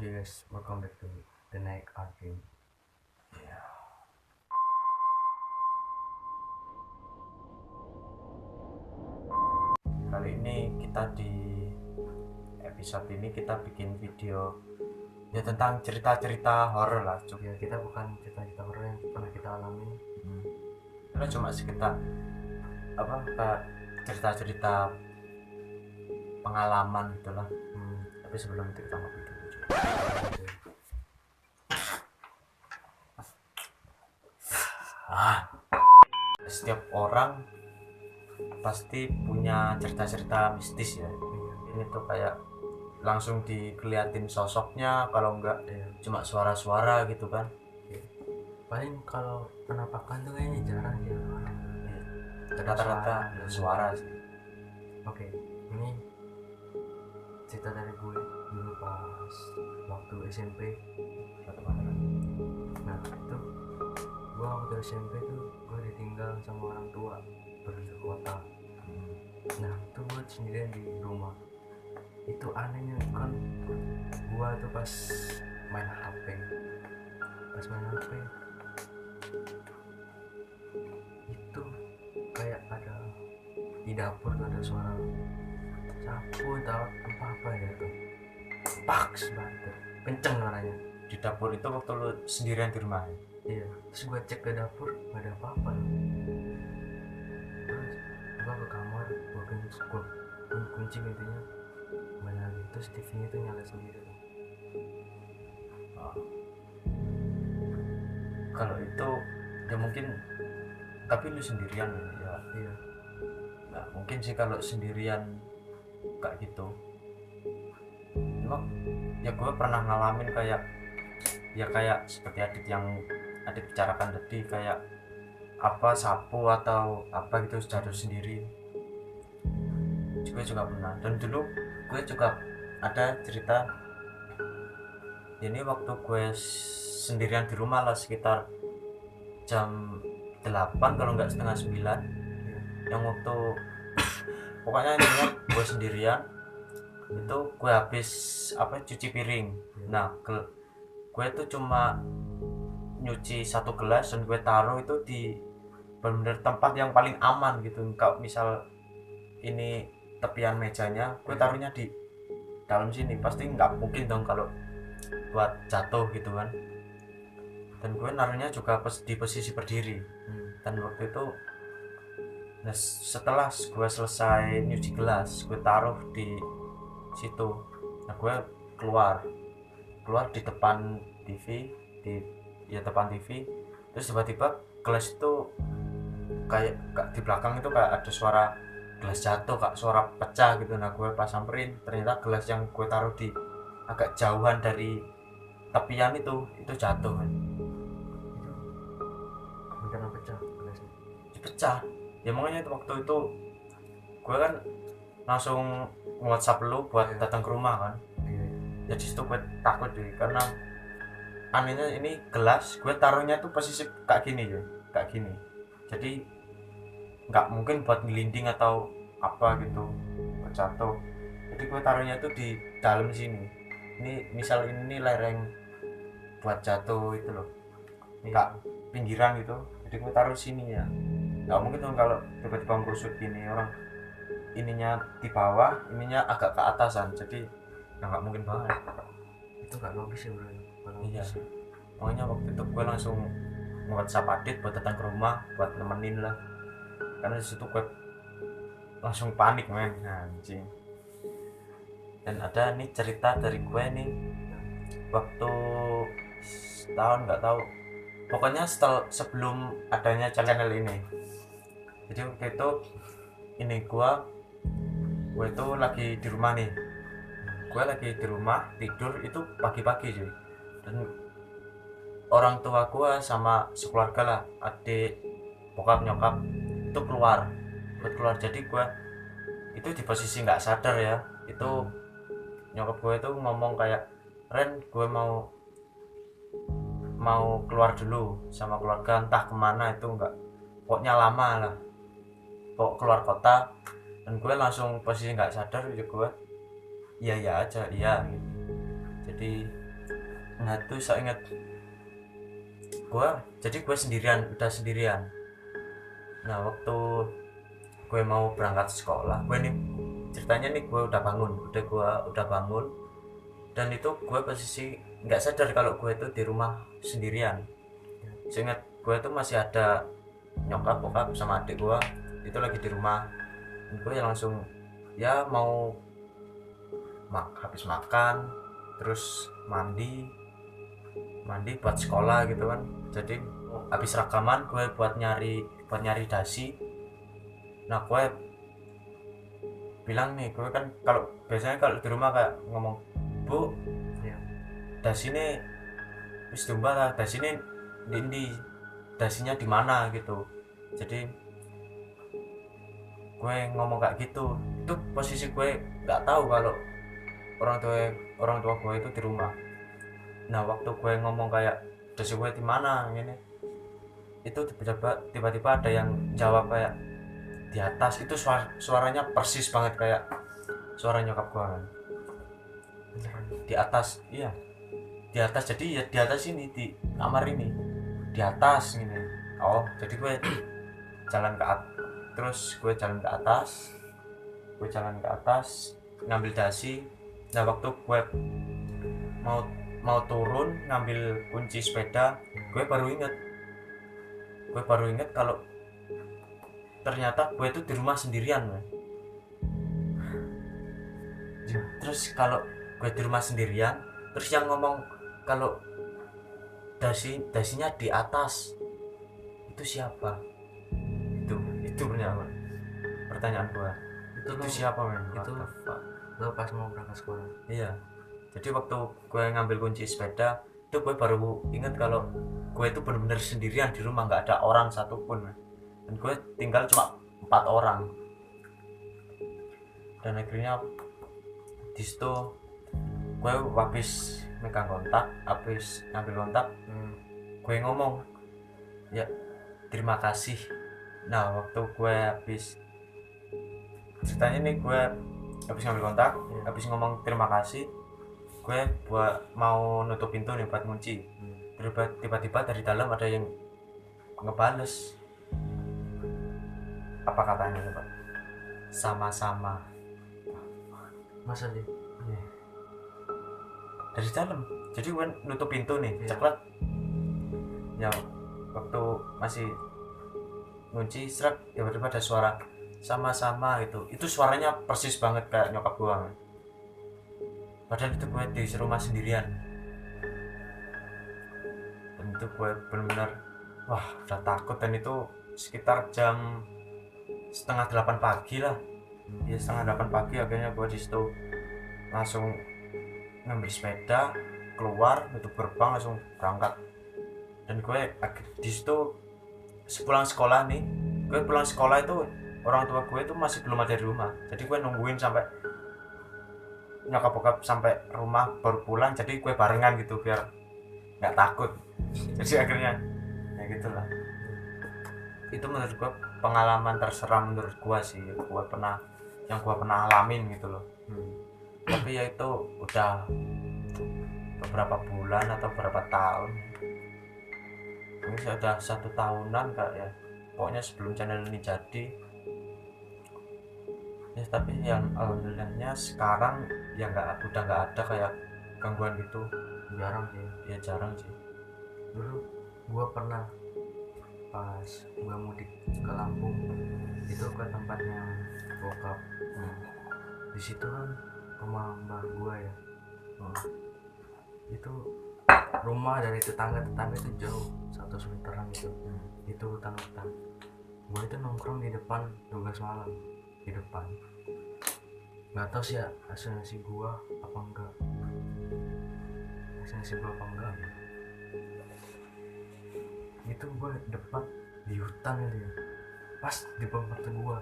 Oke guys, welcome back to the Night Art Game. Kali ini kita di episode ini kita bikin video ya tentang cerita-cerita horor lah. Ya kita bukan cerita-cerita horor yang pernah kita alami. Kita cuma sekitar kayak cerita-cerita pengalaman gitulah. Tapi sebelum itu kita ngopi dulu. Setiap orang pasti punya cerita-cerita mistis ya. Ini tuh kayak langsung dikeliatin sosoknya, kalau enggak cuma suara-suara gitu kan. Paling kalau penampakan tuh kayaknya jarang ya. Rata-rata suara sih. Oke, ini cerita dari gue dulu pas waktu SMP. Nah itu gue waktu SMP tuh gue ditinggal sama orang tua pergi ke kota. Nah itu gue sendirian di rumah. Itu anehnya kan gue tuh pas main HP itu kayak ada di dapur tuh ada suara sapu atau apa ya tuh, paks banget kenceng suaranya di dapur. Itu waktu lu sendirian di rumah ya? Iya, terus gue cek ke dapur gak ada apa-apa. Terus gue ke kamar, gue kunci intinya mana lagi, terus TV nya tuh nyala sendiri. Kalau itu ya mungkin, tapi lu sendirian ya. Iya. Nah mungkin sih kalau sendirian kayak gitu emang ya gue pernah ngalamin kayak seperti Adit bicarakan tadi, kayak sapu atau apa gitu jatuh sendiri. Gue juga pernah. Dan dulu gue juga ada cerita ini waktu gue sendirian di rumah lah, sekitar jam 8 kalau nggak setengah 9, yang waktu pokoknya intinya gue sendirian itu. Gue habis cuci piring. Nah gue tuh cuma nyuci satu gelas dan gue taruh itu di benar-benar tempat yang paling aman gitu. Kalau misal ini tepian mejanya, gue taruhnya di dalam sini, pasti nggak mungkin dong kalau buat jatuh gitu kan. Dan gue naruhnya juga di posisi berdiri. Dan waktu itu setelah gue selesai nyuci gelas, gue taruh di situ. Nah gue keluar di depan TV, depan TV. Terus tiba-tiba gelas itu kayak di belakang itu kayak ada suara gelas jatuh, kayak suara pecah gitu. Nah gue pas samperin, ternyata gelas yang gue taruh di agak jauhan dari tepian itu jatuh kan. Itu beneran pecah gelasnya? Pecah ya, makanya itu waktu itu gue kan langsung WhatsApp lu buat datang ke rumah kan. Jadi situ gue takut deh, karena anehnya ini gelas gue taruhnya tuh posisi kayak gini ya, kayak gini. Jadi nggak mungkin buat ngelinding atau apa gitu buat jatuh. Jadi gue taruhnya tuh di dalam sini. Ini misal ini lereng buat jatuh itu loh, nggak pinggiran gitu. Jadi gue taruh sini ya. Nggak mungkin dong kalau tiba-tiba merusut gini, orang ininya di bawah, ininya agak ke atasan, jadi nggak mungkin banget. Itu nggak logis ya bro. Iya, makanya waktu itu gue langsung WhatsApp Adit buat datang ke rumah buat nemenin lah, karena disitu gue langsung panik men, anjing. Dan ada nih cerita dari gue nih waktu setahun, nggak tahu, pokoknya sebelum adanya channel ini. Jadi waktu itu ini gue itu lagi di rumah nih, gue lagi di rumah tidur itu pagi-pagi cuy. Dan orang tua gue sama sekeluarga lah, adik, bokap, nyokap itu keluar. Jadi gue itu di posisi nggak sadar ya, itu nyokap gue itu ngomong kayak, Ren gue mau keluar dulu sama keluarga, entah kemana itu, nggak, pokoknya lama lah, pokok keluar kota. Dan gue langsung posisi nggak sadar, jadi gue iya aja gitu. Jadi Nah itu saya ingat gue udah sendirian. Nah waktu gue mau berangkat sekolah, gue nih ceritanya nih gue udah bangun dan itu gue posisi nggak sadar kalau gue itu di rumah sendirian. Seingat gue itu masih ada nyokap bokap sama adik gue itu lagi di rumah. Dan gue langsung ya mau habis makan terus mandi buat sekolah gitu kan. Jadi habis rekaman gue buat nyari dasi. Nah gue bilang nih, gue kan kalau biasanya kalau di rumah kayak ngomong, bu dasi ini wis domba lah, dasi ini di dasinya di mana gitu. Jadi gue ngomong kayak gitu, itu posisi gue nggak tahu kalau orang tua gue itu di rumah. Nah waktu gue ngomong kayak dasi gue di mana ini, itu tiba-tiba ada yang jawab kayak di atas. Itu suaranya persis banget kayak suara nyokap gue kan. Di atas, iya di atas. Jadi ya di atas ini, di kamar ini, di atas gini. Oh jadi gue jalan ke atas, terus gue jalan ke atas ngambil dasi. Nah waktu gue mau turun ngambil kunci sepeda, gue baru inget kalau ternyata gue itu di rumah sendirian man. Terus kalau gue di rumah sendirian, terus yang ngomong kalau dasinya di atas itu siapa? Itu pertanyaan gue. Itu siapa men? Itu lo pas mau berangkat sekolah? Iya. Jadi waktu gue ngambil kunci sepeda, itu gue baru inget kalau gue itu benar-benar sendirian di rumah, nggak ada orang satupun. Dan gue tinggal cuma 4 orang. Dan akhirnya di situ gue habis megang kontak, habis ngambil kontak, gue ngomong ya terima kasih. Nah waktu gue habis ceritanya nih, gue habis ngambil kontak, habis ngomong terima kasih, gue buat mau nutup pintu nih buat kunci. Tiba-tiba dari dalam ada yang ngebales. Apa katanya Pak? Sama-sama. Masa sih? Yeah. Dari dalam. Jadi gue nutup pintu nih, ceklek. Ya waktu masih kunci seret, tiba-tiba ada suara sama-sama gitu. Itu suaranya persis banget kayak nyokap gue. Padahal itu gue di rumah sendirian. Dan itu gue benar-benar wah udah takut. Dan itu sekitar jam 7:30 pagi lah. Ya 7:30 pagi akhirnya gue di situ langsung ngambil sepeda keluar, nutup gerbang, langsung berangkat. Dan gue di situ sepulang sekolah nih, gue pulang sekolah itu orang tua gue itu masih belum ada di rumah. Jadi gue nungguin sampai nyokap bokap sampai rumah baru pulang. Jadi gue barengan gitu biar nggak takut. Jadi akhirnya ya gitulah. Itu menurut gue pengalaman terseram menurut gue sih, yang gue pernah alamin gitu loh. Tapi ya itu udah beberapa bulan atau beberapa tahun, ini sudah 1 tahunan kak ya, pokoknya sebelum channel ini jadi ya. Tapi yang alhamdulillahnya sekarang ya udah nggak ada kayak gangguan gitu. Jarang sih ya, jarang sih. Dulu gua pernah pas gua mudik ke Lampung, itu ke tempatnya bokap. Di situ kan rumah mbah gua ya. Itu rumah dari tetangga itu jauh 100 meteran gitu. Itu hutan. Gua itu nongkrong di depan 12 malam di depan. Nggak tahu sih ya hasilnya gua apa enggak ya. Itu gua depan di hutan itu ya, pas di depan mata gua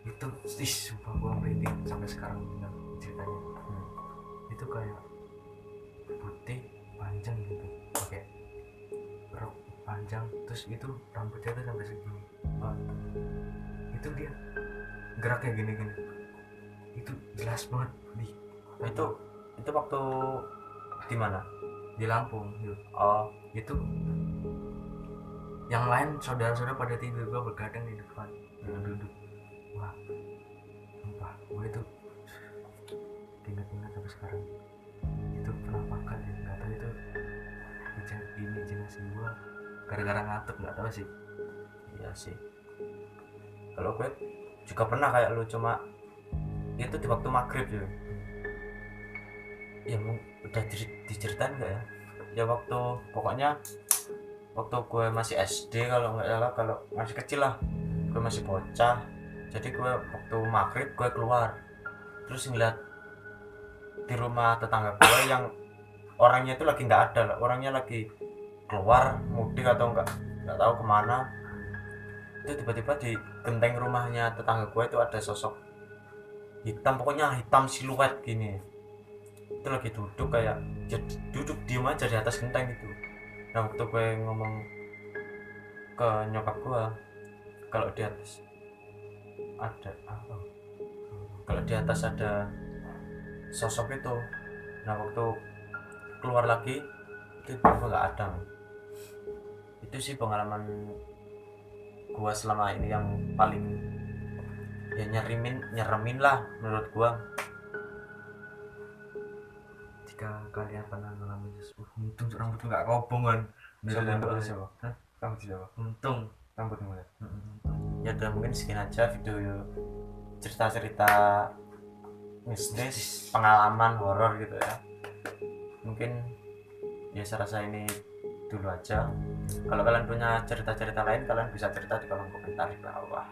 itu sumpah gua merinding sampai sekarang ingat ceritanya. Itu kayak putih panjang gitu, pakai rok panjang, terus itu rambutnya tuh sampai segini. Itu dia geraknya gini-gini, itu jelas banget itu waktu di mana? di Lampung yuk. Oh, Itu yang lain saudara-saudara pada tidur, gue bergadang di depan duduk. Wah sumpah gue itu ingat-ingat sampai sekarang itu penampakan ya, nggak tahu itu imajinasi gue gara-gara ngantuk, nggak tahu sih. iya sih. Kalau gue juga pernah kayak lu, cuma itu di waktu maghrib ya. Ya udah diceritain nggak ya? Ya waktu pokoknya waktu gue masih SD kalau nggak salah, kalau masih kecil lah, gue masih bocah. Jadi gue waktu maghrib gue keluar, terus ngeliat di rumah tetangga gue yang orangnya itu lagi nggak ada, orangnya lagi keluar mudik atau nggak tahu kemana. Itu tiba-tiba di genteng rumahnya tetangga gue itu ada sosok hitam, pokoknya hitam siluet gini. Itu lagi duduk kayak duduk diem aja di atas genteng gitu. Nah waktu gue ngomong ke nyokap gue kalau di atas ada apa, kalau di atas ada sosok itu, nah waktu keluar lagi itu nggak ada. Itu sih pengalaman gue selama ini yang paling ya nyeremin lah menurut gue. Jika kalian pernah ngalamin sesuatu, untung rambut nggak kobong kan. Rambut siapa? Untung Rambutmu ya? Ya udah, mungkin sekian aja video cerita-cerita mistis, pengalaman horor gitu ya. Mungkin ya saya rasa ini dulu aja. Kalau kalian punya cerita-cerita lain, kalian bisa cerita di kolom komentar di bawah.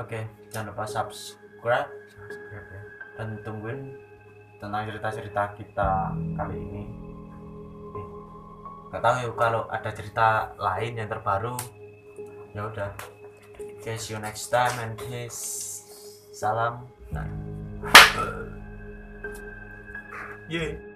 Oke, jangan lupa subscribe ya. dan tungguin tentang cerita-cerita kita kali ini. Gak tahu ya kalau ada cerita lain yang terbaru. Ya udah, okay, see you next time and peace. Salam. Nah. Yeah.